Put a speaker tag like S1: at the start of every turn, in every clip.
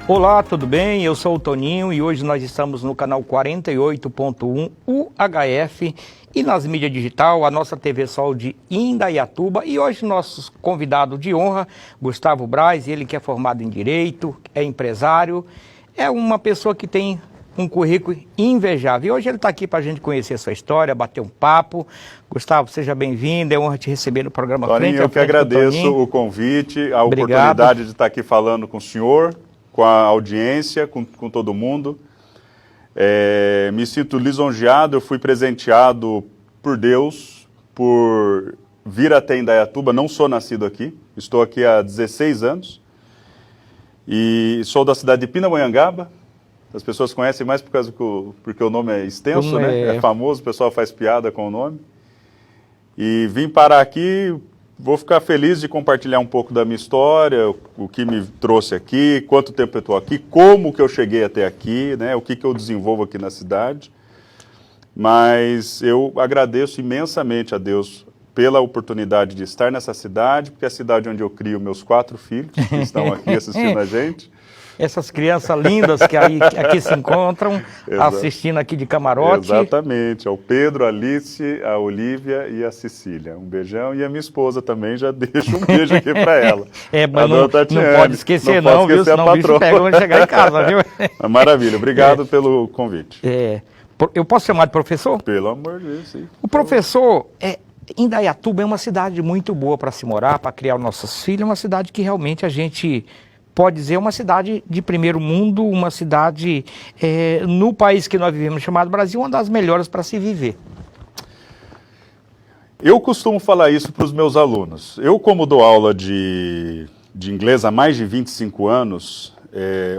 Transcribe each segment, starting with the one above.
S1: Olá, tudo bem? Eu sou o Toninho e hoje nós estamos no canal 48.1 UHF e nas mídias digital, a nossa TV Sol de Indaiatuba. E hoje nosso convidado de honra, Gustavo Braz, ele que é formado em Direito, é empresário, é uma pessoa que tem um currículo invejável. E hoje ele está aqui para a gente conhecer a sua história, bater um papo. Gustavo, seja bem-vindo, é honra te receber no programa
S2: Toninho, eu que agradeço o convite, a oportunidade de estar aqui falando com o senhor, com a audiência, com todo mundo. Me sinto lisonjeado, eu fui presenteado por Deus, por vir até Indaiatuba, não sou nascido aqui, estou aqui há 16 anos, e sou da cidade de Pindamonhangaba. As pessoas conhecem mais porque o nome é extenso, né? É famoso, o pessoal faz piada com o nome. E vim parar aqui, vou ficar feliz de compartilhar um pouco da minha história, o que me trouxe aqui, quanto tempo eu estou aqui, como que eu cheguei até aqui, né? O que eu desenvolvo aqui na cidade. Mas eu agradeço imensamente a Deus pela oportunidade de estar nessa cidade, porque é a cidade onde eu crio meus 4 filhos, que estão aqui assistindo a gente.
S1: Essas crianças lindas que aqui se encontram, assistindo aqui de camarote.
S2: Exatamente, é o Pedro, a Alice, a Olivia e a Cecília. Um beijão, e a minha esposa também, já deixo um beijo aqui para ela.
S1: Mas não pode esquecer não, viu? Senão o bicho pega quando chegar em casa, viu?
S2: Maravilha, obrigado pelo convite.
S1: Eu posso chamar de professor?
S2: Pelo amor de Deus, sim.
S1: O professor, Indaiatuba é uma cidade muito boa para se morar, para criar os nossos filhos, é uma cidade que realmente a gente pode dizer uma cidade de primeiro mundo, uma cidade no país que nós vivemos, chamado Brasil, uma das melhores para se viver.
S2: Eu costumo falar isso para os meus alunos. Eu, como dou aula de inglês há mais de 25 anos,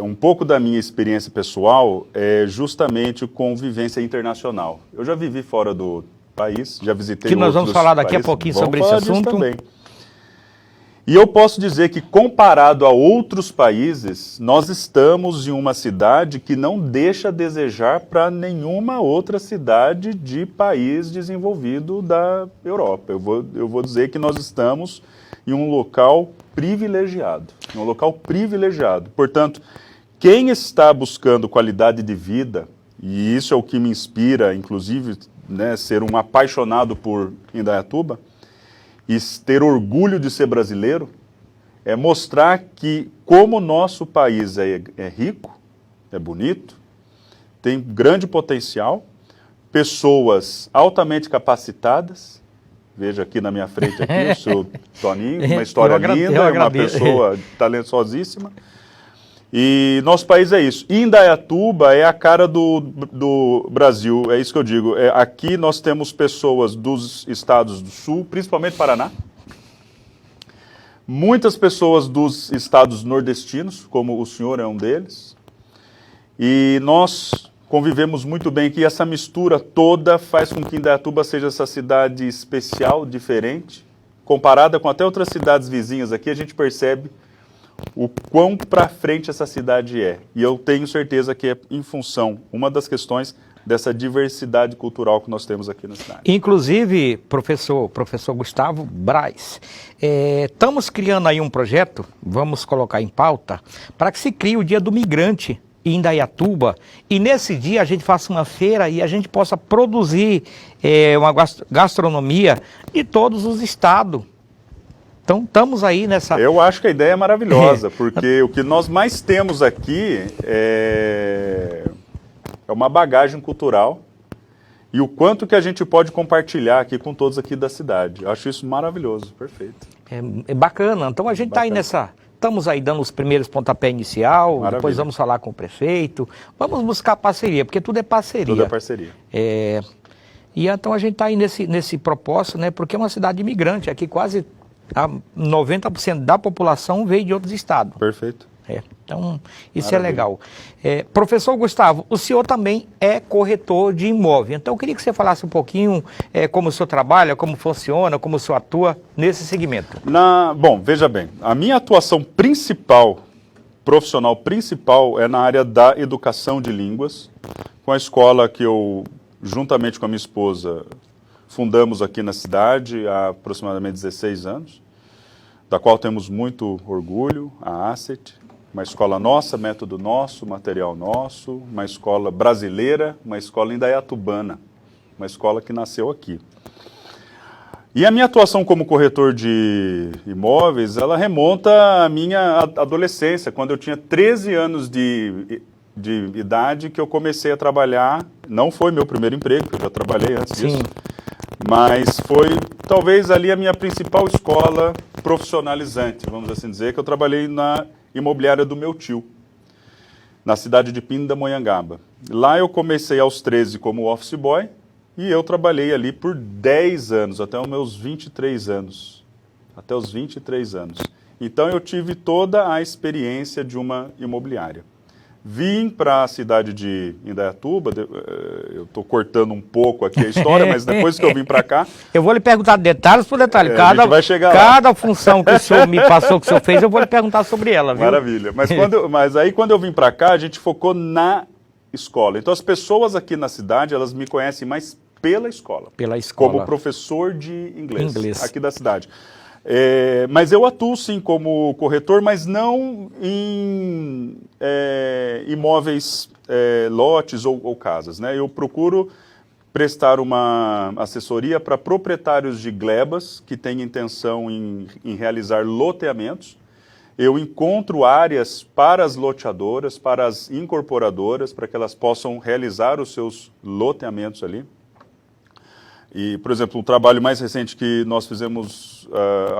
S2: um pouco da minha experiência pessoal é justamente com vivência internacional. Eu já vivi fora do país, já visitei outros países. Que nós
S1: vamos falar daqui a pouquinho sobre esse assunto.
S2: Também. E eu posso dizer que, comparado a outros países, nós estamos em uma cidade que não deixa a desejar para nenhuma outra cidade de país desenvolvido da Europa. Eu vou dizer que nós estamos em um local privilegiado. Portanto, quem está buscando qualidade de vida, e isso é o que me inspira, inclusive, né, ser um apaixonado por Indaiatuba, e ter orgulho de ser brasileiro, é mostrar que como o nosso país é rico, é bonito, tem grande potencial, pessoas altamente capacitadas, veja aqui na minha frente aqui o seu Toninho, uma história linda, uma pessoa talentosíssima, e nosso país é isso. Indaiatuba é a cara do Brasil, é isso que eu digo. Aqui nós temos pessoas dos estados do sul, principalmente Paraná. Muitas pessoas dos estados nordestinos, como o senhor é um deles. E nós convivemos muito bem aqui. Essa mistura toda faz com que Indaiatuba seja essa cidade especial, diferente. Comparada com até outras cidades vizinhas aqui, a gente percebe o quão para frente essa cidade é. E eu tenho certeza que é em função, uma das questões, dessa diversidade cultural que nós temos aqui na cidade. Inclusive,
S1: professor Gustavo Braz, estamos criando aí um projeto, vamos colocar em pauta, para que se crie o Dia do Migrante em Indaiatuba, e nesse dia a gente faça uma feira e a gente possa produzir uma gastronomia de todos os estados. Então, estamos aí nessa...
S2: Eu acho que a ideia é maravilhosa, porque o que nós mais temos aqui é uma bagagem cultural e o quanto que a gente pode compartilhar aqui com todos aqui da cidade. Eu acho isso maravilhoso, perfeito.
S1: É bacana. Então, a gente está aí nessa... Estamos aí dando os primeiros pontapé inicial, maravilha. Depois vamos falar com o prefeito, vamos buscar parceria, porque tudo é parceria.
S2: Tudo é parceria.
S1: E então a gente está aí nesse propósito, né? Porque é uma cidade imigrante, aqui quase... 90% da população veio de outros estados.
S2: Perfeito.
S1: Então, isso é legal. Professor Gustavo, o senhor também é corretor de imóvel. Então, eu queria que você falasse um pouquinho como o senhor trabalha, como funciona, como o senhor atua nesse segmento.
S2: Bom, veja bem, a minha atuação profissional principal, é na área da educação de línguas, com a escola que eu, juntamente com a minha esposa, fundamos aqui na cidade há aproximadamente 16 anos, da qual temos muito orgulho, a ASSET. Uma escola nossa, método nosso, material nosso, uma escola brasileira, uma escola indaiatubana, uma escola que nasceu aqui. E a minha atuação como corretor de imóveis, ela remonta à minha adolescência, quando eu tinha 13 anos de idade que eu comecei a trabalhar. Não foi meu primeiro emprego, porque eu já trabalhei antes disso, mas foi talvez ali a minha principal escola profissionalizante, vamos assim dizer, que eu trabalhei na imobiliária do meu tio, na cidade de Pindamonhangaba. Lá eu comecei aos 13 como office boy, e eu trabalhei ali por 10 anos, até os meus 23 anos. Até os 23 anos. Então eu tive toda a experiência de uma imobiliária. Vim para a cidade de Indaiatuba, eu estou cortando um pouco aqui a história, mas depois que eu vim para cá...
S1: Eu vou lhe perguntar detalhes por detalhe.
S2: A gente vai chegar
S1: cada
S2: lá.
S1: Função que o senhor me passou, que o senhor fez, eu vou lhe perguntar sobre ela, viu?
S2: Maravilha. Mas aí quando eu vim para cá, a gente focou na escola. Então as pessoas aqui na cidade, elas me conhecem mais pela escola.
S1: Pela escola.
S2: Como professor de inglês. Aqui da cidade. Mas eu atuo sim como corretor, mas não em imóveis, lotes ou casas, né? Eu procuro prestar uma assessoria para proprietários de glebas que têm intenção em realizar loteamentos. Eu encontro áreas para as loteadoras, para as incorporadoras, para que elas possam realizar os seus loteamentos ali. E, por exemplo, um trabalho mais recente que nós fizemos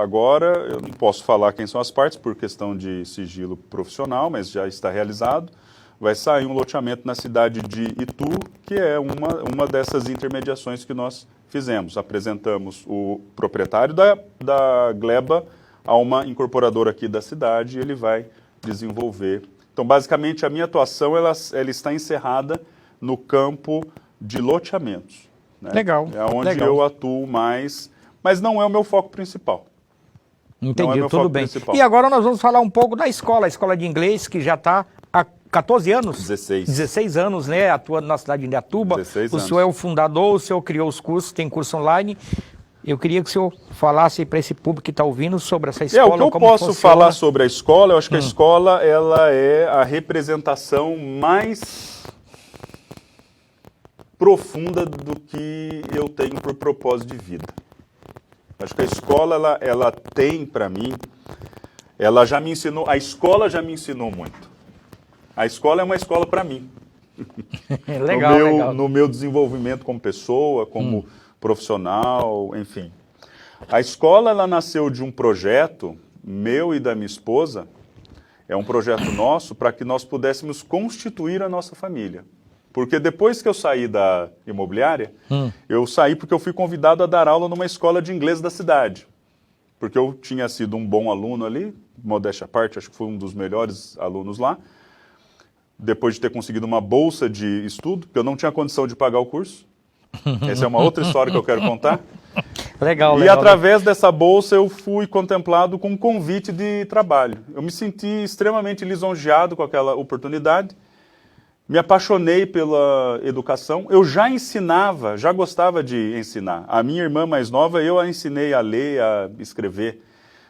S2: agora, eu não posso falar quem são as partes por questão de sigilo profissional, mas já está realizado. Vai sair um loteamento na cidade de Itu, que é uma dessas intermediações que nós fizemos. Apresentamos o proprietário da gleba a uma incorporadora aqui da cidade e ele vai desenvolver. Então, basicamente, a minha atuação ela está encerrada no campo de loteamentos. Né?
S1: Legal.
S2: É onde eu atuo mais, mas não é o meu foco principal.
S1: Entendi, tudo bem. Principal. E agora nós vamos falar um pouco da escola, a escola de inglês, que já está há 14 anos?
S2: 16.
S1: 16 anos, né, atuando na cidade de Indaiatuba. 16 anos. O senhor é o fundador, o senhor criou os cursos, tem curso online. Eu queria que o senhor falasse para esse público que está ouvindo sobre essa escola.
S2: O que eu posso falar sobre a escola, eu acho que a escola ela é a representação mais profunda do que eu tenho por propósito de vida. Acho que a escola, ela tem para mim, ela já me ensinou, a escola já me ensinou muito. A escola é uma escola para mim.
S1: Legal, legal.
S2: No meu desenvolvimento como pessoa, como profissional, enfim. A escola, ela nasceu de um projeto meu e da minha esposa, é um projeto nosso para que nós pudéssemos constituir a nossa família. Porque depois que eu saí da imobiliária, eu saí porque eu fui convidado a dar aula numa escola de inglês da cidade. Porque eu tinha sido um bom aluno ali, modéstia à parte, acho que fui um dos melhores alunos lá. Depois de ter conseguido uma bolsa de estudo, porque eu não tinha condição de pagar o curso. Essa é uma outra história que eu quero contar.
S1: Legal,
S2: e através dessa bolsa eu fui contemplado com um convite de trabalho. Eu me senti extremamente lisonjeado com aquela oportunidade. Me apaixonei pela educação. Eu já ensinava, já gostava de ensinar. A minha irmã mais nova, eu a ensinei a ler, a escrever.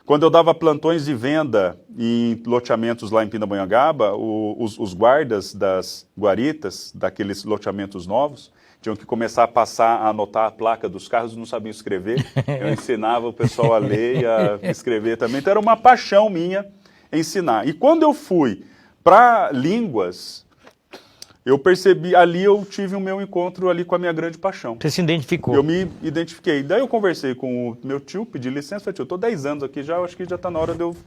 S2: Quando eu dava plantões de venda em loteamentos lá em Pindamonhangaba, os guardas das guaritas, daqueles loteamentos novos, tinham que começar a passar, a anotar a placa dos carros, não sabiam escrever. Eu ensinava o pessoal a ler e a escrever também. Então era uma paixão minha ensinar. E quando eu fui para línguas, eu percebi, ali eu tive o meu encontro ali com a minha grande paixão.
S1: Você se identificou?
S2: Eu me identifiquei. Daí eu conversei com o meu tio, pedi licença, falei, tio, eu estou 10 anos aqui já, acho que já está na hora de eu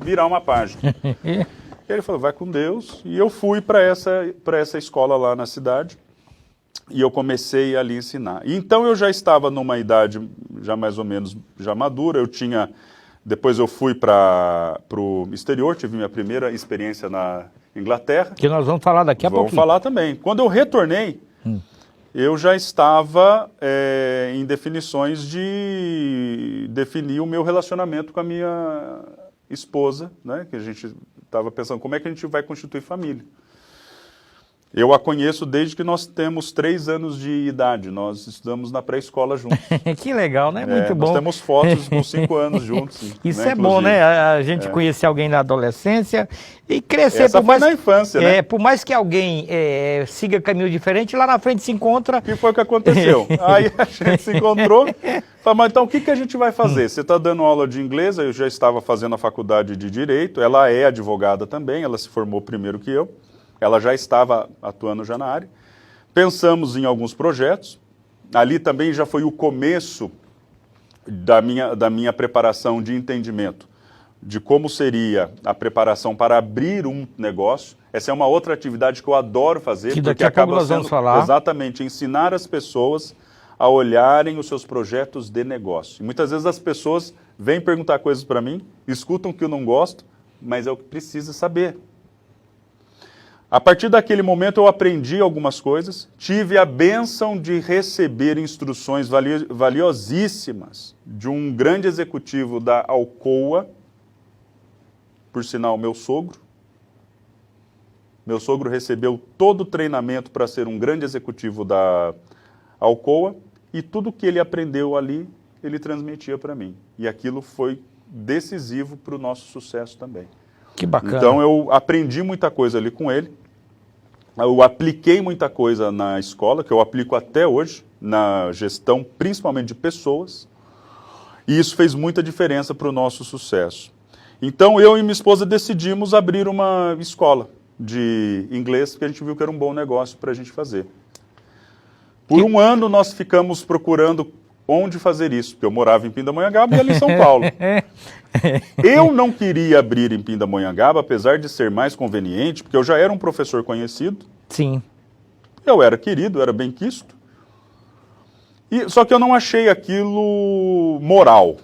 S2: virar uma página. E ele falou, vai com Deus. E eu fui para essa escola lá na cidade e eu comecei ali a ensinar. E então eu já estava numa idade já mais ou menos já madura, depois eu fui para o exterior, tive minha primeira experiência na Inglaterra.
S1: Que nós vamos falar daqui a pouquinho.
S2: Vamos falar também. Quando eu retornei, eu já estava em definições de definir o meu relacionamento com a minha esposa, né? Que a gente estava pensando como é que a gente vai constituir família. Eu a conheço desde que nós temos 3 anos de idade. Nós estudamos na pré-escola juntos.
S1: Que legal, né? Muito bom.
S2: Nós temos fotos com 5 anos juntos.
S1: Isso
S2: né,
S1: é bom, né? A gente conhecer alguém na adolescência e crescer.
S2: Essa foi na infância, né?
S1: Por mais que alguém siga caminho diferente, lá na frente se encontra.
S2: O que foi que aconteceu? Aí a gente se encontrou. Falei, mas então o que a gente vai fazer? Você está dando aula de inglês, eu já estava fazendo a faculdade de Direito. Ela é advogada também, ela se formou primeiro que eu. Ela já estava atuando já na área. Pensamos em alguns projetos. Ali também já foi o começo da minha preparação de entendimento de como seria a preparação para abrir um negócio. Essa é uma outra atividade que eu adoro fazer,
S1: que
S2: porque
S1: daqui a pouco
S2: acaba
S1: nós vamos
S2: sendo
S1: falar.
S2: Exatamente ensinar as pessoas a olharem os seus projetos de negócio. E muitas vezes as pessoas vêm perguntar coisas para mim, escutam que eu não gosto, mas é o que precisa saber. A partir daquele momento eu aprendi algumas coisas, tive a bênção de receber instruções valiosíssimas de um grande executivo da Alcoa, por sinal meu sogro. Meu sogro recebeu todo o treinamento para ser um grande executivo da Alcoa e tudo que ele aprendeu ali, ele transmitia para mim. E aquilo foi decisivo para o nosso sucesso também.
S1: Que bacana.
S2: Então eu aprendi muita coisa ali com ele. Eu apliquei muita coisa na escola, que eu aplico até hoje, na gestão, principalmente de pessoas. E isso fez muita diferença para o nosso sucesso. Então eu e minha esposa decidimos abrir uma escola de inglês, porque a gente viu que era um bom negócio para a gente fazer. Por um ano nós ficamos procurando onde fazer isso, porque eu morava em Pindamonhangaba e ali em São Paulo. Eu não queria abrir em Pindamonhangaba, apesar de ser mais conveniente, porque eu já era um professor conhecido.
S1: Sim.
S2: Eu era querido, era bem quisto. Só que eu não achei aquilo moral.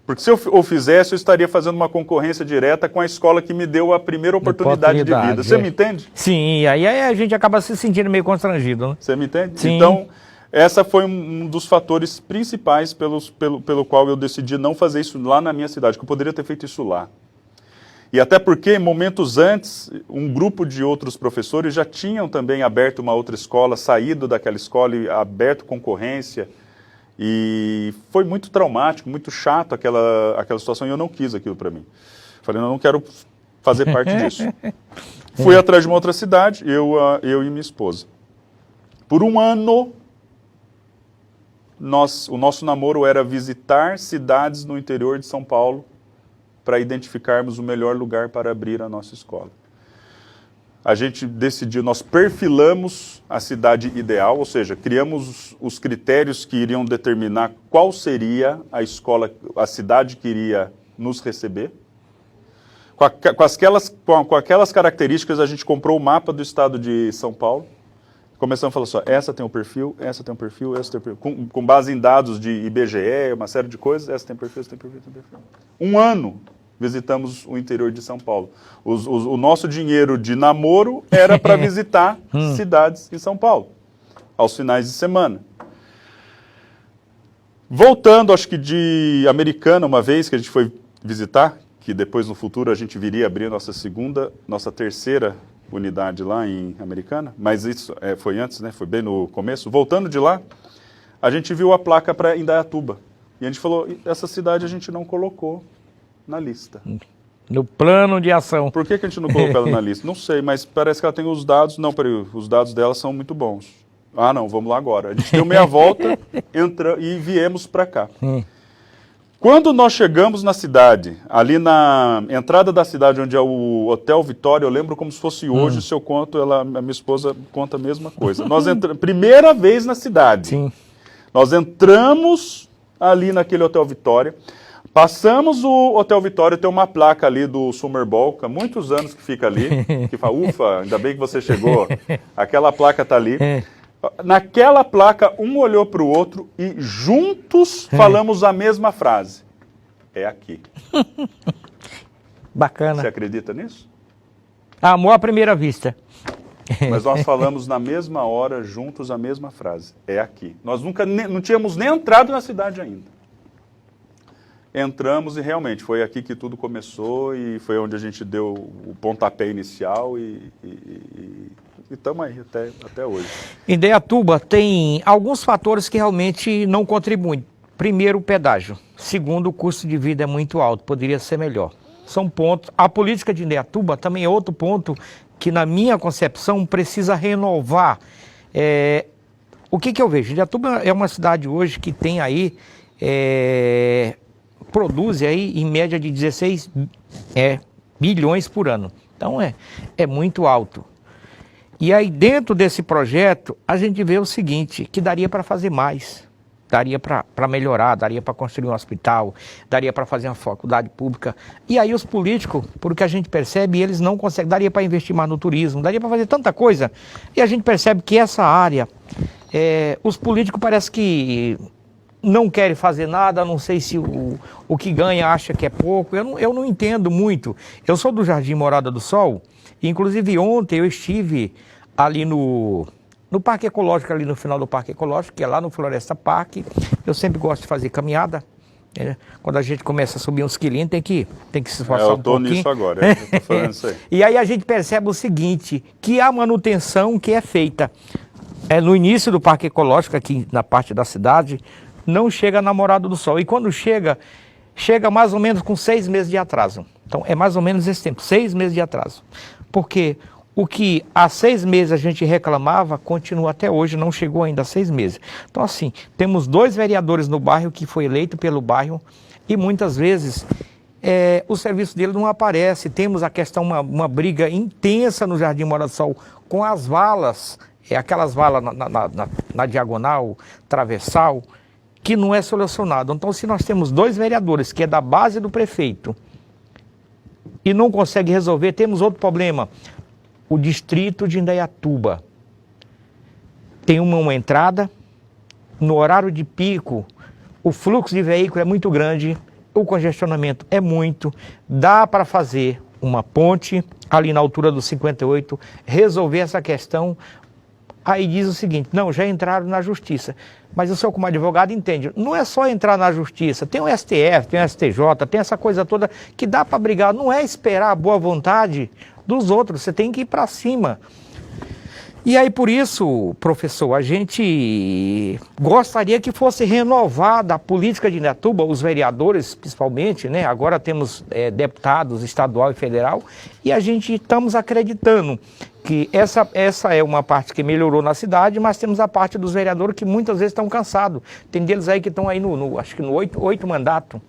S2: Porque se eu o fizesse, eu estaria fazendo uma concorrência direta com a escola que me deu a primeira oportunidade de vida. Você me entende?
S1: Sim, aí a gente acaba se sentindo meio constrangido, né?
S2: Você me entende?
S1: Sim.
S2: Então, essa foi um dos fatores principais pelo qual eu decidi não fazer isso lá na minha cidade, que eu poderia ter feito isso lá. E até porque, momentos antes, um grupo de outros professores já tinham também aberto uma outra escola, saído daquela escola e aberto concorrência. E foi muito traumático, muito chato aquela situação, e eu não quis aquilo para mim. Falei, não quero fazer parte disso. Fui atrás de uma outra cidade, eu e minha esposa. Por um ano, o nosso namoro era visitar cidades no interior de São Paulo para identificarmos o melhor lugar para abrir a nossa escola. A gente decidiu, nós perfilamos a cidade ideal, ou seja, criamos os critérios que iriam determinar qual seria a escola, a cidade que iria nos receber. Com aquelas características, a gente comprou o mapa do estado de São Paulo. Começamos a falar só, essa tem um perfil, essa tem um perfil, essa tem um perfil. Com base em dados de IBGE, uma série de coisas, essa tem perfil, essa tem perfil, essa tem perfil. Um ano visitamos o interior de São Paulo. O nosso dinheiro de namoro era para visitar cidades em São Paulo, aos finais de semana. Voltando, acho que de Americana, uma vez que a gente foi visitar, que depois no futuro a gente viria abrir nossa terceira unidade lá em Americana, mas isso foi antes, né? Foi bem no começo. Voltando de lá, a gente viu a placa para Indaiatuba. E a gente falou, essa cidade a gente não colocou na lista.
S1: No plano de ação.
S2: Por que a gente não colocou ela na lista? Não sei, mas parece que ela tem os dados. Não, peraí, os dados dela são muito bons. Ah, não, vamos lá agora. A gente deu meia volta e viemos para cá. Quando nós chegamos na cidade, ali na entrada da cidade, onde é o Hotel Vitória, eu lembro como se fosse hoje, se eu conto, a minha esposa conta a mesma coisa. Nós primeira vez na cidade.
S1: Sim.
S2: Nós entramos ali naquele Hotel Vitória, passamos o Hotel Vitória, tem uma placa ali do Summer Ball, há muitos anos que fica ali, que fala, ufa, ainda bem que você chegou. Aquela placa está ali. Naquela placa, um olhou para o outro e juntos falamos a mesma frase. É aqui.
S1: Bacana.
S2: Você acredita nisso?
S1: Amor à primeira vista.
S2: Mas nós falamos na mesma hora, juntos, a mesma frase. É aqui. Nós não tínhamos nem entrado na cidade ainda. Entramos e realmente foi aqui que tudo começou e foi onde a gente deu o pontapé inicial e e estamos aí até hoje.
S1: Indaiatuba tem alguns fatores que realmente não contribuem. Primeiro, o pedágio. Segundo, o custo de vida é muito alto, poderia ser melhor. São pontos. A política de Indaiatuba também é outro ponto que, na minha concepção, precisa renovar. O que eu vejo? Indaiatuba é uma cidade hoje que tem aí, produz aí em média de 16 bilhões por ano. Então é muito alto. E aí dentro desse projeto a gente vê o seguinte, que daria para fazer mais. Daria para melhorar, daria para construir um hospital, daria para fazer uma faculdade pública. E aí os políticos, por que a gente percebe, eles não conseguem, daria para investir mais no turismo, daria para fazer tanta coisa. E a gente percebe que essa área, os políticos parece que não querem fazer nada, não sei se o que ganha acha que é pouco, eu não entendo muito. Eu sou do Jardim Morada do Sol, e inclusive ontem eu estive ali no Parque Ecológico, ali no final do Parque Ecológico, que é lá no Floresta Parque. Eu sempre gosto de fazer caminhada. Quando a gente começa a subir uns quilinhos, tem que se esforçar um pouquinho.
S2: Eu tô nisso agora, eu tô falando isso aí.
S1: E aí a gente percebe o seguinte, que a manutenção que é feita no início do Parque Ecológico, aqui na parte da cidade, não chega na Morada do Sol. E quando chega mais ou menos com 6 meses de atraso. Então é mais ou menos esse tempo, 6 meses de atraso. Porque o que há 6 meses a gente reclamava, continua até hoje, não chegou ainda a 6 meses. Então assim, temos 2 vereadores no bairro que foi eleito pelo bairro e muitas vezes o serviço dele não aparece. Temos a questão, uma briga intensa no Jardim Morada do Sol com as valas, aquelas valas na diagonal, travessal, que não é solucionado. Então se nós temos 2 vereadores, que é da base do prefeito, e não consegue resolver, temos outro problema. O distrito de Indaiatuba tem uma entrada, no horário de pico, o fluxo de veículo é muito grande, o congestionamento é muito, dá para fazer uma ponte ali na altura do 58, resolver essa questão. Aí diz o seguinte, não, já entraram na justiça. Mas o senhor como advogado entende, não é só entrar na justiça, tem o STF, tem o STJ, tem essa coisa toda que dá para brigar, não é esperar a boa vontade dos outros, você tem que ir para cima. E aí por isso, professor, a gente gostaria que fosse renovada a política de Indaiatuba, os vereadores principalmente, né? Agora temos deputados estadual e federal, e a gente estamos acreditando que essa é uma parte que melhorou na cidade, mas temos a parte dos vereadores que muitas vezes estão cansados. Tem deles aí que estão aí acho que no 8 mandato.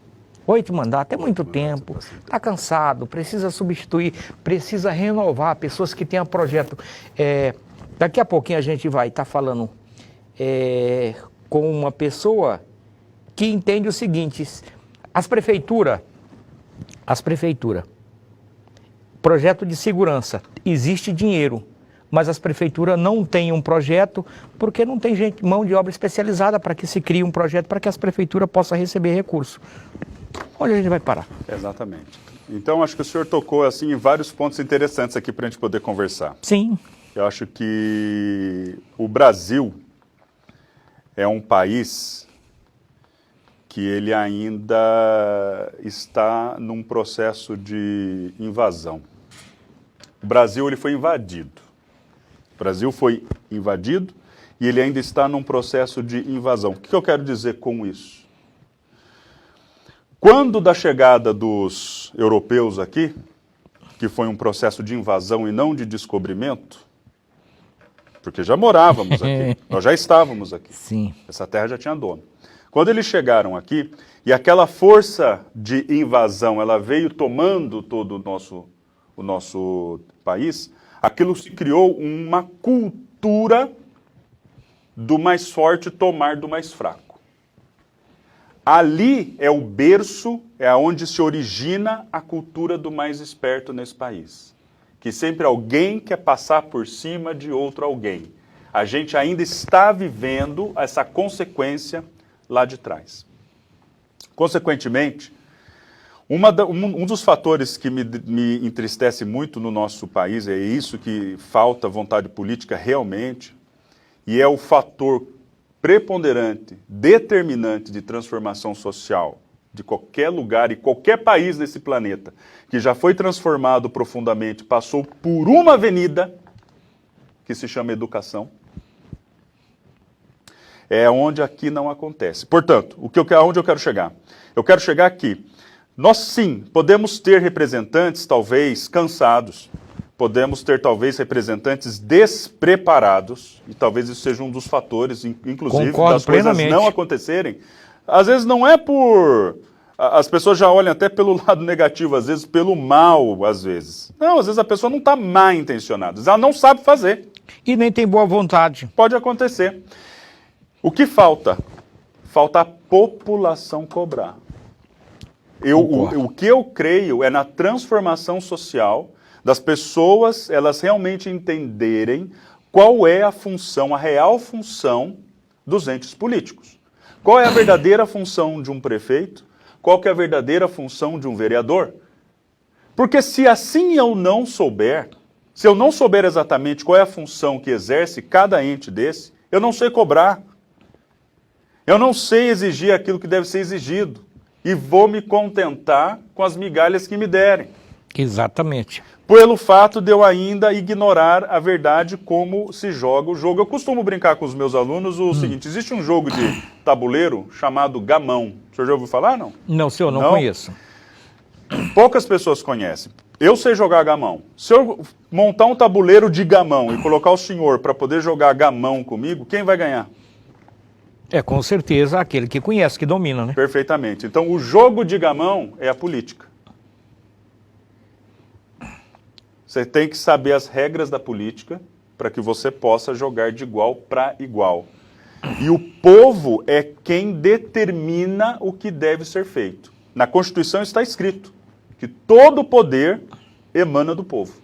S1: 8 mandatos, é muito tempo, está cansado, precisa substituir, precisa renovar pessoas que tenham projeto. Daqui a pouquinho a gente vai estar falando com uma pessoa que entende o seguinte, as prefeituras, projeto de segurança, existe dinheiro, mas as prefeituras não têm um projeto porque não tem mão de obra especializada para que se crie um projeto para que as prefeituras possam receber recursos. Onde a gente vai parar?
S2: Exatamente. Então, acho que o senhor tocou assim, em vários pontos interessantes aqui para a gente poder conversar.
S1: Sim.
S2: Eu acho que o Brasil é um país que ele ainda está num processo de invasão. O Brasil ele foi invadido. O Brasil foi invadido e ele ainda está num processo de invasão. O que eu quero dizer com isso? Quando da chegada dos europeus aqui, que foi um processo de invasão e não de descobrimento, porque já morávamos aqui, nós já estávamos aqui.
S1: Sim.
S2: Essa terra já tinha dono. Quando eles chegaram aqui, e aquela força de invasão, ela veio tomando todo o nosso país, aquilo se criou uma cultura do mais forte tomar do mais fraco. Ali é o berço, é onde se origina a cultura do mais esperto nesse país. Que sempre alguém quer passar por cima de outro alguém. A gente ainda está vivendo essa consequência lá de trás. Consequentemente, um dos fatores que me entristece muito no nosso país, é isso que falta vontade política realmente, e é o fator preponderante, determinante de transformação social de qualquer lugar e qualquer país nesse planeta, que já foi transformado profundamente, passou por uma avenida, que se chama educação. É onde aqui não acontece. Portanto, aonde eu quero chegar? Eu quero chegar aqui. Nós, sim, podemos ter representantes, talvez, cansados. Podemos ter, talvez, representantes despreparados. E talvez isso seja um dos fatores, inclusive, das coisas não acontecerem. Às vezes não é por... As pessoas já olham até pelo lado negativo, às vezes pelo mal, às vezes. Não, às vezes a pessoa não está mal intencionada, ela não sabe fazer.
S1: E nem tem boa vontade.
S2: Pode acontecer. O que falta? Falta a população cobrar. O que eu creio é na transformação social das pessoas, elas realmente entenderem qual é a função, a real função dos entes políticos. Qual é a verdadeira função de um prefeito? Qual que é a verdadeira função de um vereador? Porque se assim eu não souber, se eu não souber exatamente qual é a função que exerce cada ente desse, eu não sei cobrar. Eu não sei exigir aquilo que deve ser exigido. E vou me contentar com as migalhas que me derem.
S1: Exatamente.
S2: Pelo fato de eu ainda ignorar a verdade como se joga o jogo. Eu costumo brincar com os meus alunos o seguinte, existe um jogo de tabuleiro chamado gamão. O senhor já ouviu falar, não?
S1: Não, senhor, não conheço.
S2: Poucas pessoas conhecem. Eu sei jogar gamão. Se eu montar um tabuleiro de gamão e colocar o senhor para poder jogar gamão comigo, quem vai ganhar?
S1: É, com certeza, aquele que conhece, que domina, né?
S2: Perfeitamente. Então, o jogo de gamão é a política. Você tem que saber as regras da política para que você possa jogar de igual para igual. E o povo é quem determina o que deve ser feito. Na Constituição está escrito que todo poder emana do povo.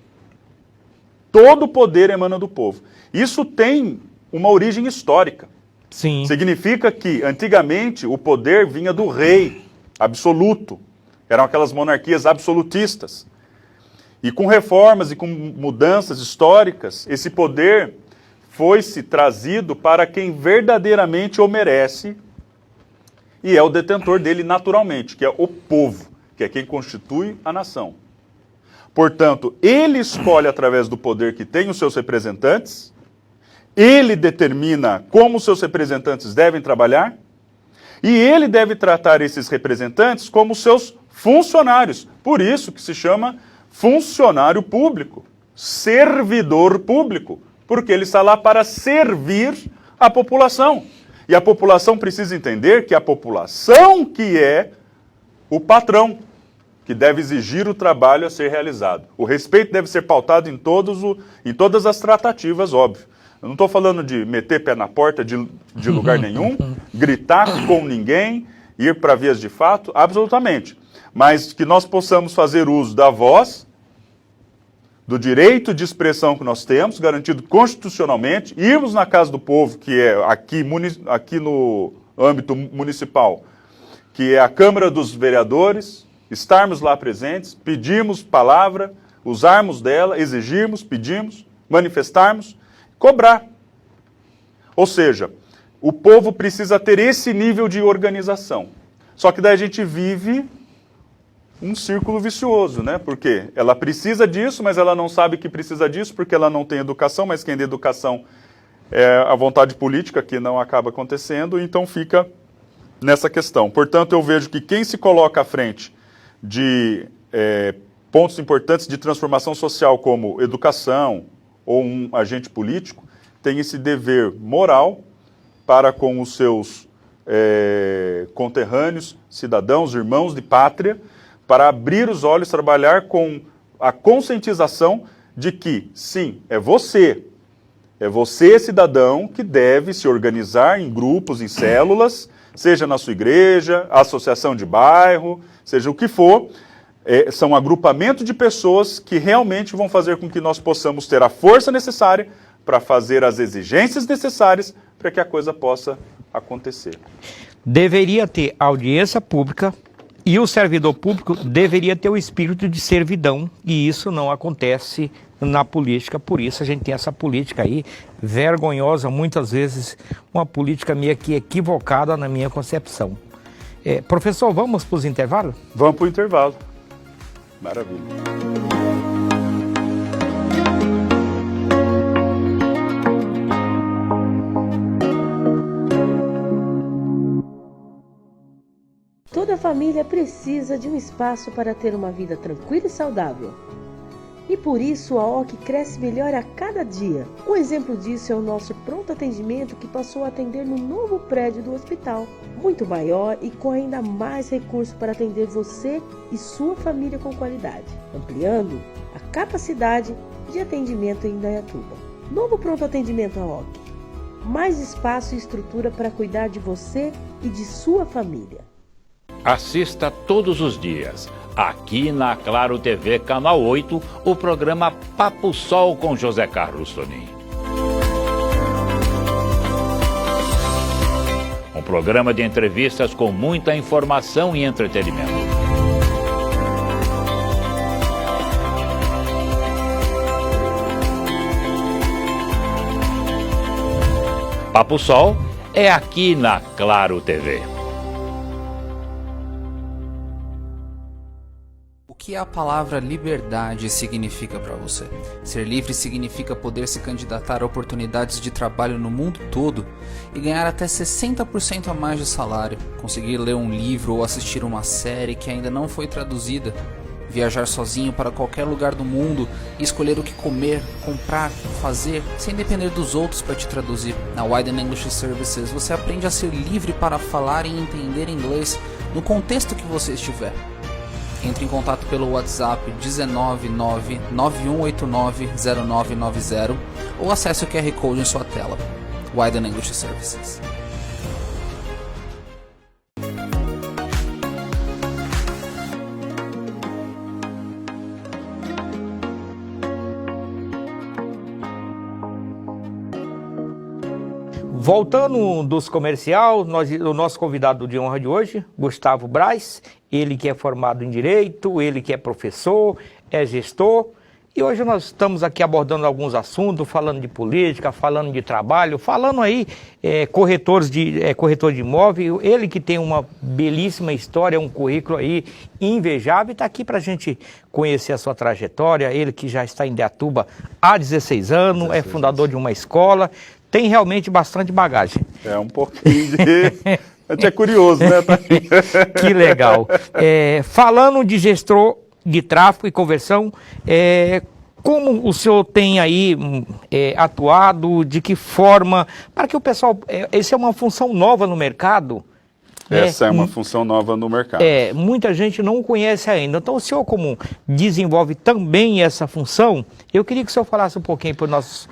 S2: Todo poder emana do povo. Isso tem uma origem histórica.
S1: Sim.
S2: Significa que, antigamente, o poder vinha do rei absoluto. Eram aquelas monarquias absolutistas. E com reformas e com mudanças históricas, esse poder foi-se trazido para quem verdadeiramente o merece e é o detentor dele naturalmente, que é o povo, que é quem constitui a nação. Portanto, ele escolhe através do poder que tem os seus representantes, ele determina como os seus representantes devem trabalhar e ele deve tratar esses representantes como seus funcionários. Por isso que se chama funcionário público, servidor público, porque ele está lá para servir a população. E a população precisa entender que a população que é o patrão, que deve exigir o trabalho a ser realizado. O respeito deve ser pautado em todas as tratativas, óbvio. Eu não estou falando de meter pé na porta de lugar nenhum, gritar com ninguém, ir para vias de fato, absolutamente. Mas que nós possamos fazer uso da voz, do direito de expressão que nós temos, garantido constitucionalmente, irmos na casa do povo, que é aqui no âmbito municipal, que é a Câmara dos Vereadores, estarmos lá presentes, pedirmos palavra, usarmos dela, exigirmos, pedimos, manifestarmos, cobrar. Ou seja, o povo precisa ter esse nível de organização. Só que daí a gente vive um círculo vicioso, né? Porque ela precisa disso, mas ela não sabe que precisa disso, porque ela não tem educação, mas quem tem educação é a vontade política, que não acaba acontecendo, então fica nessa questão. Portanto, eu vejo que quem se coloca à frente de pontos importantes de transformação social, como educação ou um agente político, tem esse dever moral para com os seus conterrâneos, cidadãos, irmãos de pátria, para abrir os olhos, trabalhar com a conscientização de que, sim, é você, cidadão, que deve se organizar em grupos, em células, seja na sua igreja, associação de bairro, seja o que for, são um agrupamento de pessoas que realmente vão fazer com que nós possamos ter a força necessária para fazer as exigências necessárias para que a coisa possa acontecer.
S1: Deveria ter audiência pública e o servidor público deveria ter o espírito de servidão, e isso não acontece na política. Por isso a gente tem essa política aí vergonhosa, muitas vezes uma política meio que equivocada na minha concepção. Professor, vamos para os intervalos?
S2: Vamos para o intervalo. Maravilha.
S3: Toda família precisa de um espaço para ter uma vida tranquila e saudável. E por isso a OC cresce melhor a cada dia. Um exemplo disso é o nosso pronto atendimento que passou a atender no novo prédio do hospital, muito maior e com ainda mais recursos para atender você e sua família com qualidade, ampliando a capacidade de atendimento em Indaiatuba. Novo pronto atendimento OC. Mais espaço e estrutura para cuidar de você e de sua família.
S4: Assista todos os dias, aqui na Claro TV, Canal 8, o programa Papo Sol com José Carlos Toninho. Um programa de entrevistas com muita informação e entretenimento. Papo Sol é aqui na Claro TV.
S5: O que a palavra liberdade significa para você? Ser livre significa poder se candidatar a oportunidades de trabalho no mundo todo e ganhar até 60% a mais de salário, conseguir ler um livro ou assistir uma série que ainda não foi traduzida, viajar sozinho para qualquer lugar do mundo e escolher o que comer, comprar, fazer, sem depender dos outros para te traduzir. Na Widen English Services você aprende a ser livre para falar e entender inglês no contexto que você estiver. Entre em contato pelo WhatsApp 19991890990 ou acesse o QR Code em sua tela. Widen English Services.
S1: Voltando dos comercial, o nosso convidado de honra de hoje, Gustavo Braz, ele que é formado em Direito, ele que é professor, é gestor, e hoje nós estamos aqui abordando alguns assuntos, falando de política, falando de trabalho, falando aí corretor de imóvel, ele que tem uma belíssima história, um currículo aí invejável, está aqui para a gente conhecer a sua trajetória, ele que já está em Indaiatuba há 16 anos, é fundador de uma escola, tem realmente bastante bagagem.
S2: É um pouquinho de... A gente é curioso, né?
S1: Que legal. Falando de gestor de tráfego e conversão, como o senhor tem aí atuado, de que forma, para que o pessoal... Essa é uma função nova no mercado.
S2: Essa é uma função nova no mercado.
S1: Muita gente não conhece ainda. Então, o senhor, como desenvolve também essa função, eu queria que o senhor falasse um pouquinho para os nossos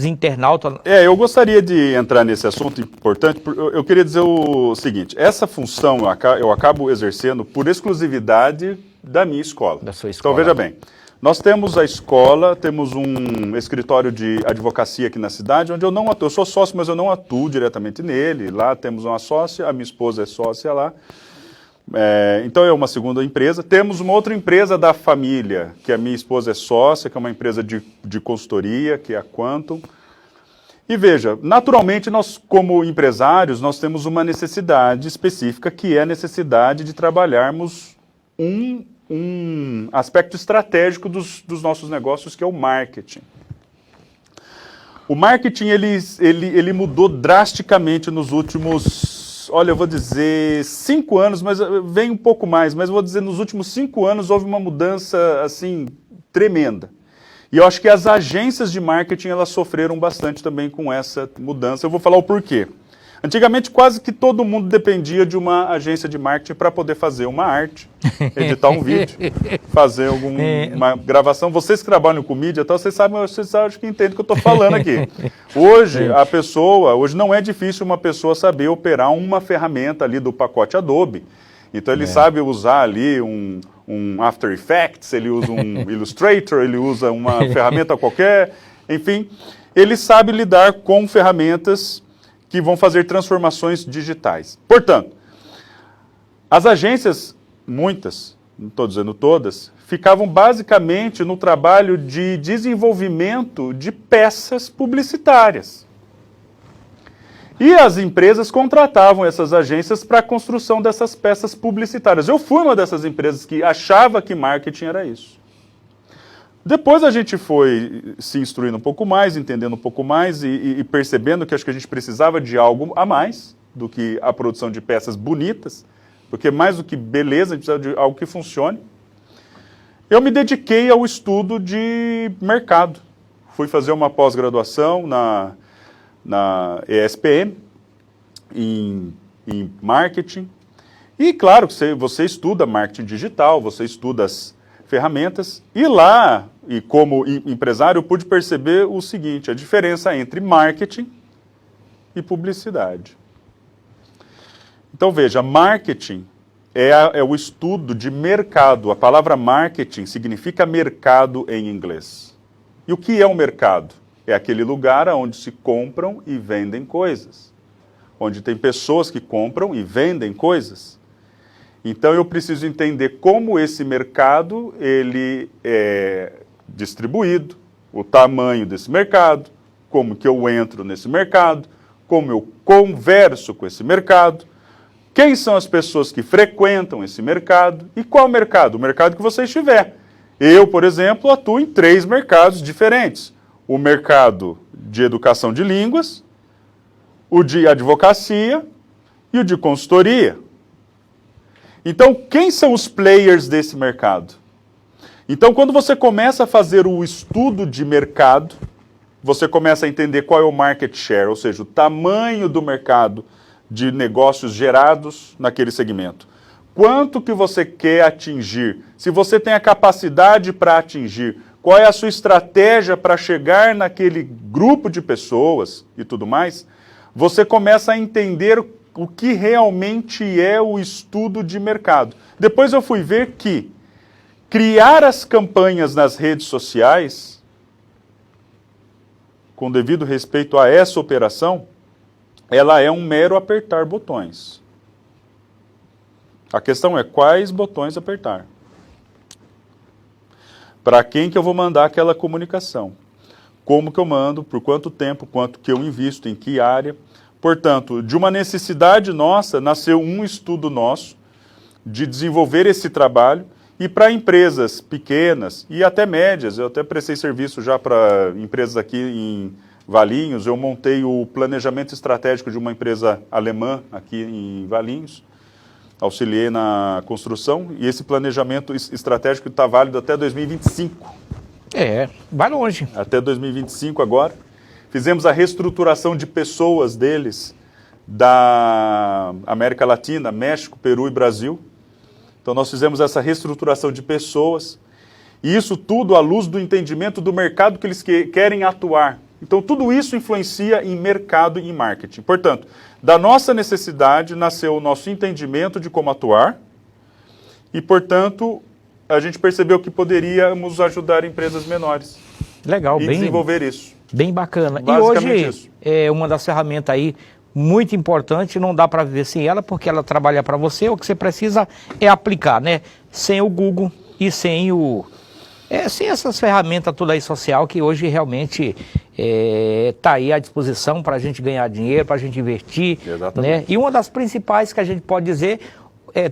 S1: internautas.
S2: Eu gostaria de entrar nesse assunto importante. Eu queria dizer o seguinte: essa função eu acabo exercendo por exclusividade da minha escola.
S1: Da sua escola.
S2: Então, veja bem, nós temos a escola, temos um escritório de advocacia aqui na cidade, onde eu não atuo. Eu sou sócio, mas eu não atuo diretamente nele. Lá temos uma sócia, a minha esposa é sócia lá. Então é uma segunda empresa. Temos uma outra empresa da família, que a minha esposa é sócia, que é uma empresa de consultoria, que é a Quantum. E veja, naturalmente nós como empresários, nós temos uma necessidade específica, que é a necessidade de trabalharmos um aspecto estratégico dos nossos negócios, que é o marketing. O marketing ele mudou drasticamente nos últimos, olha, eu vou dizer 5 anos, mas vem um pouco mais, mas eu vou dizer nos últimos 5 anos houve uma mudança assim tremenda. E eu acho que as agências de marketing elas sofreram bastante também com essa mudança. Eu vou falar o porquê. Antigamente quase que todo mundo dependia de uma agência de marketing para poder fazer uma arte, editar um vídeo, fazer uma gravação. Vocês que trabalham com mídia, então, vocês acho que entendem o que eu estou falando aqui. Hoje, hoje não é difícil uma pessoa saber operar uma ferramenta ali do pacote Adobe. Então ele sabe usar ali um After Effects, ele usa um Illustrator, ele usa uma ferramenta qualquer, enfim, ele sabe lidar com ferramentas que vão fazer transformações digitais. Portanto, as agências, muitas, não estou dizendo todas, ficavam basicamente no trabalho de desenvolvimento de peças publicitárias. E as empresas contratavam essas agências para a construção dessas peças publicitárias. Eu fui uma dessas empresas que achava que marketing era isso. Depois a gente foi se instruindo um pouco mais, entendendo um pouco mais e percebendo que acho que a gente precisava de algo a mais do que a produção de peças bonitas, porque mais do que beleza, a gente precisa de algo que funcione. Eu me dediquei ao estudo de mercado. Fui fazer uma pós-graduação na ESPM, em marketing. E claro, você estuda marketing digital, você estuda as ferramentas. E lá, e como empresário, eu pude perceber o seguinte, a diferença entre marketing e publicidade. Então veja, marketing é o estudo de mercado. A palavra marketing significa mercado em inglês. E o que é um mercado? É aquele lugar onde se compram e vendem coisas. Onde tem pessoas que compram e vendem coisas. Então eu preciso entender como esse mercado ele é distribuído, o tamanho desse mercado, como que eu entro nesse mercado, como eu converso com esse mercado, quem são as pessoas que frequentam esse mercado e qual mercado? O mercado que você estiver. Eu, por exemplo, atuo em 3 mercados diferentes. O mercado de educação de línguas, o de advocacia e o de consultoria. Então, quem são os players desse mercado? Então, quando você começa a fazer o estudo de mercado, você começa a entender qual é o market share, ou seja, o tamanho do mercado de negócios gerados naquele segmento. Quanto que você quer atingir? Se você tem a capacidade para atingir, qual é a sua estratégia para chegar naquele grupo de pessoas e tudo mais, você começa a entender o que realmente é o estudo de mercado. Depois eu fui ver que criar as campanhas nas redes sociais, com devido respeito a essa operação, ela é um mero apertar botões. A questão é quais botões apertar. Para quem que eu vou mandar aquela comunicação? Como que eu mando? Por quanto tempo? Quanto que eu invisto? Em que área? Portanto, de uma necessidade nossa, nasceu um estudo nosso de desenvolver esse trabalho e para empresas pequenas e até médias. Eu até prestei serviço já para empresas aqui em Valinhos. Eu montei o planejamento estratégico de uma empresa alemã aqui em Valinhos. Auxiliei na construção e esse planejamento estratégico está válido até 2025.
S1: Vai longe.
S2: Até 2025 agora. Fizemos a reestruturação de pessoas deles da América Latina, México, Peru e Brasil. Então nós fizemos essa reestruturação de pessoas e isso tudo à luz do entendimento do mercado que eles querem atuar. Então tudo isso influencia em mercado e em marketing. Portanto, da nossa necessidade nasceu o nosso entendimento de como atuar e, portanto, a gente percebeu que poderíamos ajudar empresas menores.
S1: Legal,
S2: e desenvolver isso.
S1: Bem bacana. E hoje isso. É uma das ferramentas aí muito importante, não dá para viver sem ela, porque ela trabalha para você, o que você precisa é aplicar, né? Sem o Google e sem sem essas ferramentas toda aí social que hoje realmente está aí à disposição para a gente ganhar dinheiro, para a gente investir.
S2: Exatamente.
S1: Né? E uma das principais que a gente pode dizer,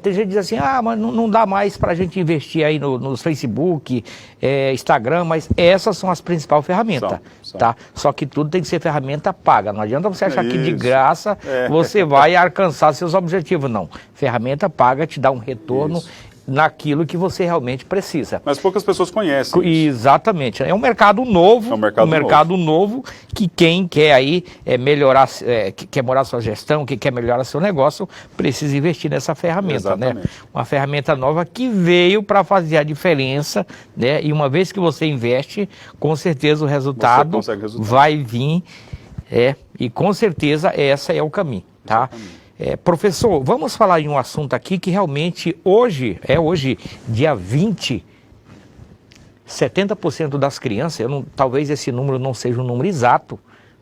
S1: tem gente que diz assim, mas não dá mais para a gente investir aí no Facebook, Instagram, mas essas são as principais ferramentas. Tá? Só que tudo tem que ser ferramenta paga. Não adianta você achar que de graça você vai alcançar seus objetivos. Não. Ferramenta paga te dá um retorno naquilo que você realmente precisa.
S2: Mas poucas pessoas conhecem isso.
S1: Exatamente. É um mercado novo, mercado novo que quem quer aí melhorar, que quer melhorar sua gestão, que quer melhorar seu negócio, precisa investir nessa ferramenta, né? Uma ferramenta nova que veio para fazer a diferença, né? E uma vez que você investe, com certeza o resultado vai vir, e com certeza esse é o caminho, tá? Professor, vamos falar em um assunto aqui que realmente hoje, dia 20, 70% das crianças, talvez esse número não seja um número exato,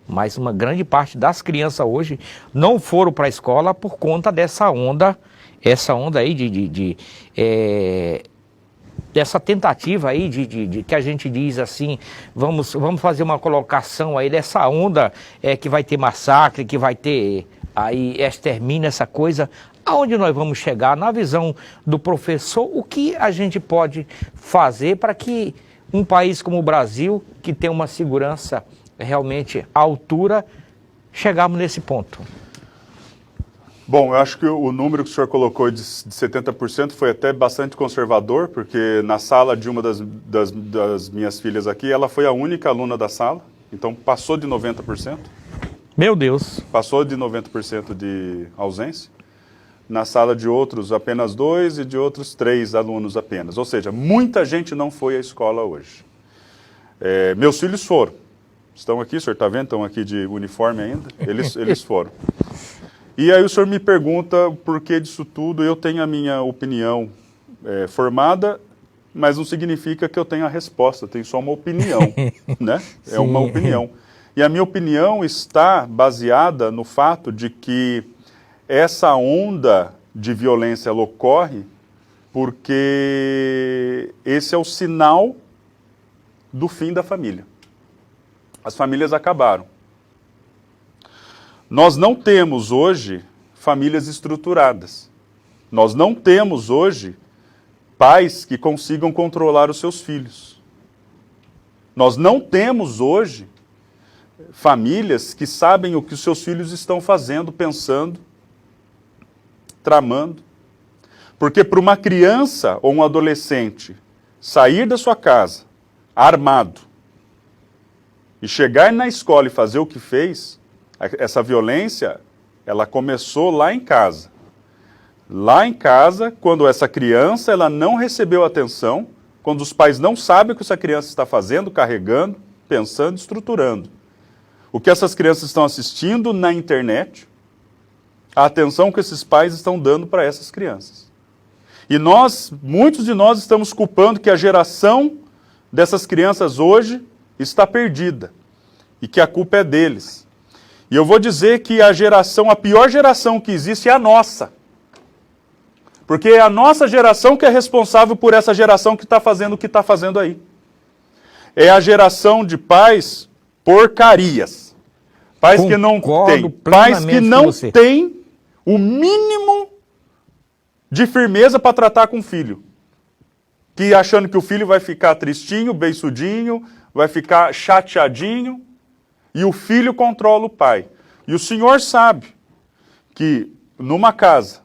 S1: mas uma grande parte das crianças hoje não foram para a escola por conta dessa onda aí dessa tentativa aí de que a gente diz assim, vamos fazer uma colocação aí dessa onda que vai ter massacre, que vai ter aí extermina essa coisa. Aonde nós vamos chegar, na visão do professor, o que a gente pode fazer para que um país como o Brasil, que tem uma segurança realmente à altura, chegarmos nesse ponto?
S2: Bom, eu acho que o número que o senhor colocou de 70% foi até bastante conservador, porque na sala de uma das minhas filhas aqui, ela foi a única aluna da sala, então passou de 90%.
S1: Meu Deus!
S2: Passou de 90% de ausência. Na sala de outros, apenas 2 e de outros 3 alunos apenas. Ou seja, muita gente não foi à escola hoje. Meus filhos foram. Estão aqui, o senhor está vendo? Estão aqui de uniforme ainda. Eles foram. E aí o senhor me pergunta por que disso tudo. Eu tenho a minha opinião formada, mas não significa que eu tenha a resposta. Eu tenho só uma opinião, né? É uma opinião. E a minha opinião está baseada no fato de que essa onda de violência ela ocorre porque esse é o sinal do fim da família. As famílias acabaram. Nós não temos hoje famílias estruturadas. Nós não temos hoje pais que consigam controlar os seus filhos. Nós não temos hoje famílias que sabem o que os seus filhos estão fazendo, pensando, tramando. Porque para uma criança ou um adolescente sair da sua casa armado e chegar na escola e fazer o que fez, essa violência, ela começou lá em casa. Lá em casa, quando essa criança ela não recebeu atenção, quando os pais não sabem o que essa criança está fazendo, carregando, pensando, estruturando. O que essas crianças estão assistindo na internet, a atenção que esses pais estão dando para essas crianças. E muitos de nós estamos culpando que a geração dessas crianças hoje está perdida e que a culpa é deles. E eu vou dizer que a pior geração que existe é a nossa. Porque é a nossa geração que é responsável por essa geração que está fazendo o que está fazendo aí. É a geração de pais porcarias. Pais que não têm. Pais que não têm o mínimo de firmeza para tratar com o filho. Que achando que o filho vai ficar tristinho, beiçudinho, vai ficar chateadinho, e o filho controla o pai. E o senhor sabe que numa casa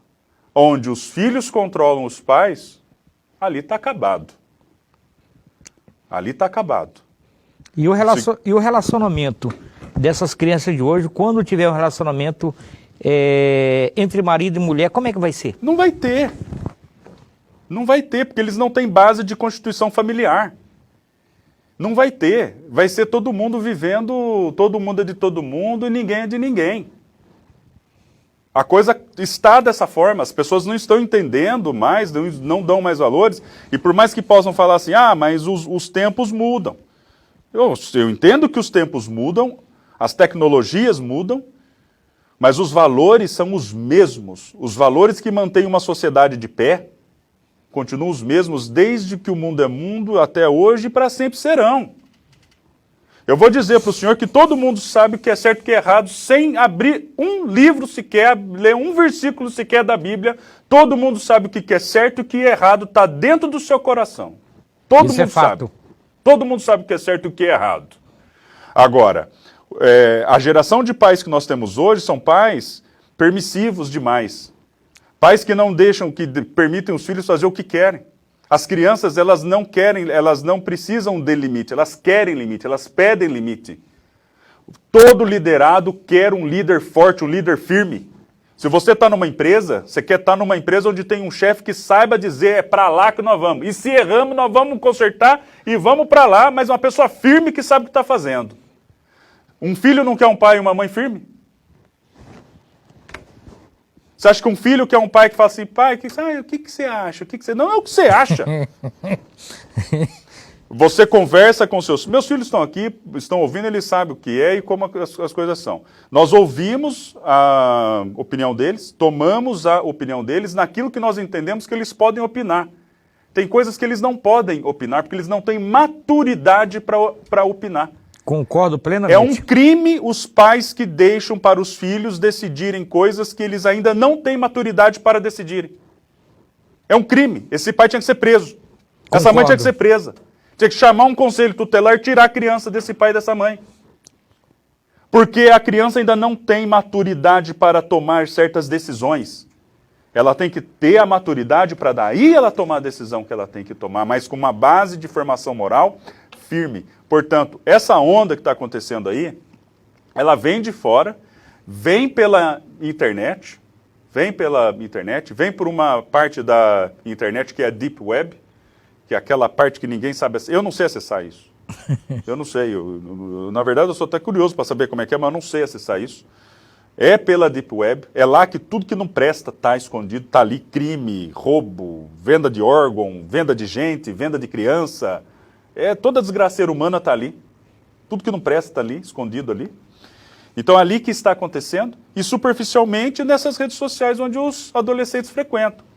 S2: onde os filhos controlam os pais, ali está acabado. Ali está acabado.
S1: E o relacionamento dessas crianças de hoje, quando tiver um relacionamento entre marido e mulher, como é que vai ser?
S2: Não vai ter. Não vai ter, porque eles não têm base de constituição familiar. Não vai ter. Vai ser todo mundo vivendo, todo mundo é de todo mundo e ninguém é de ninguém. A coisa está dessa forma, as pessoas não estão entendendo mais, não dão mais valores, e por mais que possam falar assim, mas os tempos mudam. Eu entendo que os tempos mudam, as tecnologias mudam, mas os valores são os mesmos. Os valores que mantêm uma sociedade de pé continuam os mesmos desde que o mundo é mundo até hoje e para sempre serão. Eu vou dizer para o senhor que todo mundo sabe o que é certo e o que é errado, sem abrir um livro sequer, ler um versículo sequer da Bíblia. Todo mundo sabe o que é certo e o que é errado, está dentro do seu coração. Todo mundo sabe. Todo mundo sabe o que é certo e o que é errado. Agora, a geração de pais que nós temos hoje são pais permissivos demais. Pais que não deixam, que permitem os filhos fazer o que querem. As crianças, elas não querem, elas não precisam de limite, elas querem limite, elas pedem limite. Todo liderado quer um líder forte, um líder firme. Se você está numa empresa, você quer estar numa empresa onde tem um chefe que saiba dizer, é para lá que nós vamos. E se erramos, nós vamos consertar e vamos para lá, mas uma pessoa firme que sabe o que está fazendo. Um filho não quer um pai e uma mãe firme? Você acha que um filho quer um pai que fala assim, pai, o que você acha? Não é o que você acha. Você conversa com seus... Meus filhos estão aqui, estão ouvindo, eles sabem o que é e como as coisas são. Nós ouvimos a opinião deles, tomamos a opinião deles naquilo que nós entendemos que eles podem opinar. Tem coisas que eles não podem opinar, porque eles não têm maturidade para opinar.
S1: Concordo plenamente.
S2: É um crime os pais que deixam para os filhos decidirem coisas que eles ainda não têm maturidade para decidirem. É um crime. Esse pai tinha que ser preso. Essa mãe tinha que ser presa. Tinha que chamar um conselho tutelar e tirar a criança desse pai e dessa mãe. Porque a criança ainda não tem maturidade para tomar certas decisões. Ela tem que ter a maturidade para daí ela tomar a decisão que ela tem que tomar, mas com uma base de formação moral firme. Portanto, essa onda que está acontecendo aí, ela vem de fora, vem pela internet, vem por uma parte da internet que é a Deep Web, que é aquela parte que ninguém sabe acessar. Eu não sei acessar isso. Eu não sei. Na verdade, eu sou até curioso para saber como é que é, mas eu não sei acessar isso. É pela Deep Web, é lá que tudo que não presta está escondido, está ali crime, roubo, venda de órgão, venda de gente, venda de criança. Toda a desgraceira humana está ali. Tudo que não presta está ali, escondido ali. Então, é ali que está acontecendo, e superficialmente nessas redes sociais onde os adolescentes frequentam.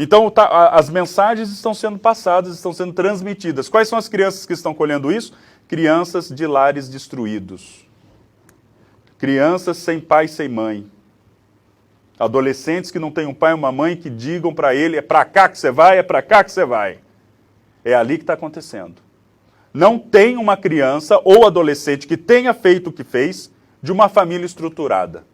S2: Então, as mensagens estão sendo passadas, estão sendo transmitidas. Quais são as crianças que estão colhendo isso? Crianças de lares destruídos. Crianças sem pai e sem mãe. Adolescentes que não têm um pai e uma mãe que digam para ele, é para cá que você vai, é para cá que você vai. É ali que está acontecendo. Não tem uma criança ou adolescente que tenha feito o que fez de uma família estruturada.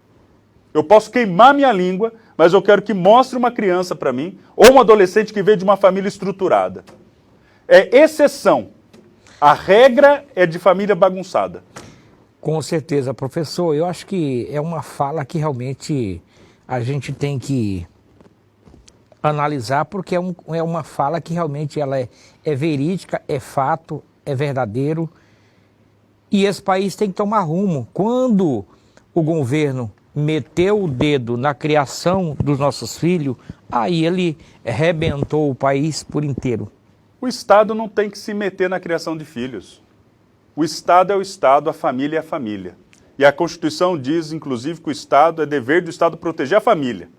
S2: Eu posso queimar minha língua, mas eu quero que mostre uma criança para mim, ou um adolescente que veio de uma família estruturada. É exceção. A regra é de família bagunçada.
S1: Com certeza, professor. Eu acho que é uma fala que realmente a gente tem que analisar, porque é uma fala que realmente ela é verídica, é fato, é verdadeiro. E esse país tem que tomar rumo. Quando o governo meteu o dedo na criação dos nossos filhos, aí ele arrebentou o país por inteiro.
S2: O Estado não tem que se meter na criação de filhos. O Estado é o Estado, a família é a família. E a Constituição diz, inclusive, que o Estado é dever do Estado proteger a família.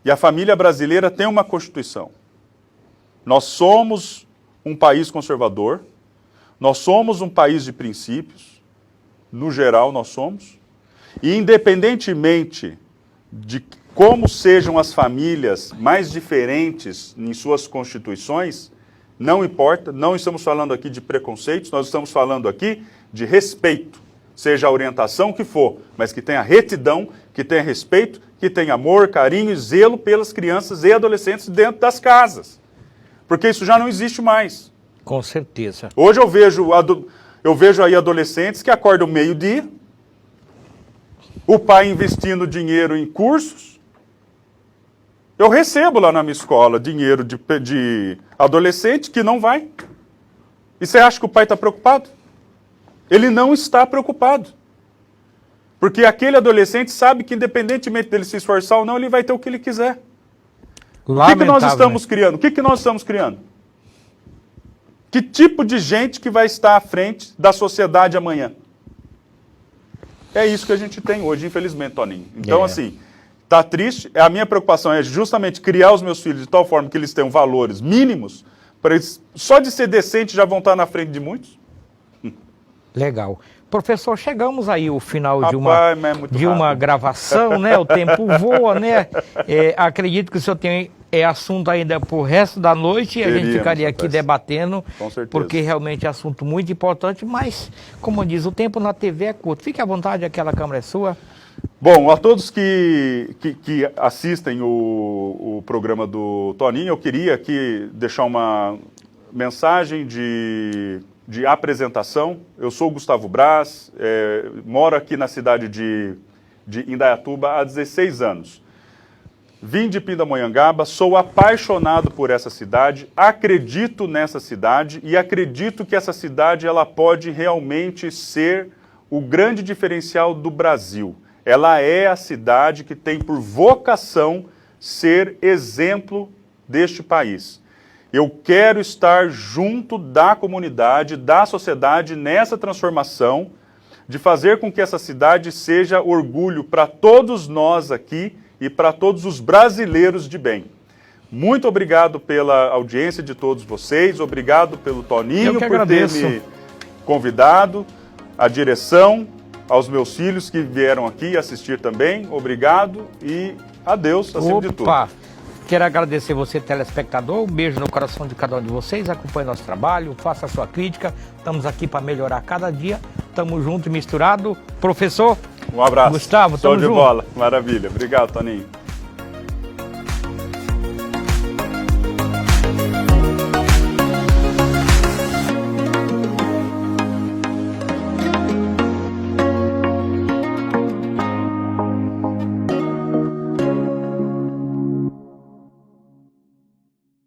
S2: E a família brasileira tem uma Constituição. Nós somos um país conservador, nós somos um país de princípios, no geral nós somos, e independentemente de como sejam as famílias mais diferentes em suas constituições, não importa, não estamos falando aqui de preconceitos, nós estamos falando aqui de respeito, seja a orientação que for, mas que tenha retidão, que tenha respeito, que tenha amor, carinho e zelo pelas crianças e adolescentes dentro das casas. Porque isso já não existe mais.
S1: Com certeza.
S2: Hoje eu vejo aí adolescentes que acordam meio-dia, o pai investindo dinheiro em cursos. Eu recebo lá na minha escola dinheiro de adolescente que não vai. E você acha que o pai está preocupado? Ele não está preocupado. Porque aquele adolescente sabe que, independentemente dele se esforçar ou não, ele vai ter o que ele quiser. O que nós estamos criando? O que nós estamos criando? Que tipo de gente que vai estar à frente da sociedade amanhã? É isso que a gente tem hoje, infelizmente, Toninho. Então, assim, tá triste. A minha preocupação é justamente criar os meus filhos de tal forma que eles tenham valores mínimos, para eles, só de ser decente, já vão estar na frente de muitos.
S1: Legal. Professor, chegamos aí ao final
S2: Rapaz,
S1: de uma gravação, né? O tempo voa, né? Acredito que o senhor tem assunto ainda pro resto da noite e a gente ficaria aqui debatendo,
S2: com certeza,
S1: porque realmente é assunto muito importante, mas, como diz, o tempo na TV é curto. Fique à vontade, aquela câmera é sua.
S2: Bom, a todos que assistem o programa do Toninho, eu queria aqui deixar uma mensagem de apresentação. Eu sou o Gustavo Braz, moro aqui na cidade de Indaiatuba há 16 anos. Vim de Pindamonhangaba, sou apaixonado por essa cidade, acredito nessa cidade e acredito que essa cidade ela pode realmente ser o grande diferencial do Brasil. Ela é a cidade que tem por vocação ser exemplo deste país. Eu quero estar junto da comunidade, da sociedade nessa transformação, de fazer com que essa cidade seja orgulho para todos nós aqui e para todos os brasileiros de bem. Muito obrigado pela audiência de todos vocês, obrigado pelo Toninho por ter me convidado, a direção, aos meus filhos que vieram aqui assistir também, obrigado e adeus, acima de tudo.
S1: Quero agradecer você, telespectador. Um beijo no coração de cada um de vocês. Acompanhe nosso trabalho, faça a sua crítica. Estamos aqui para melhorar cada dia. Estamos juntos e misturados. Professor,
S2: um abraço.
S1: Gustavo,
S2: Show
S1: tamo
S2: de
S1: junto.
S2: bola. Maravilha. Obrigado, Toninho.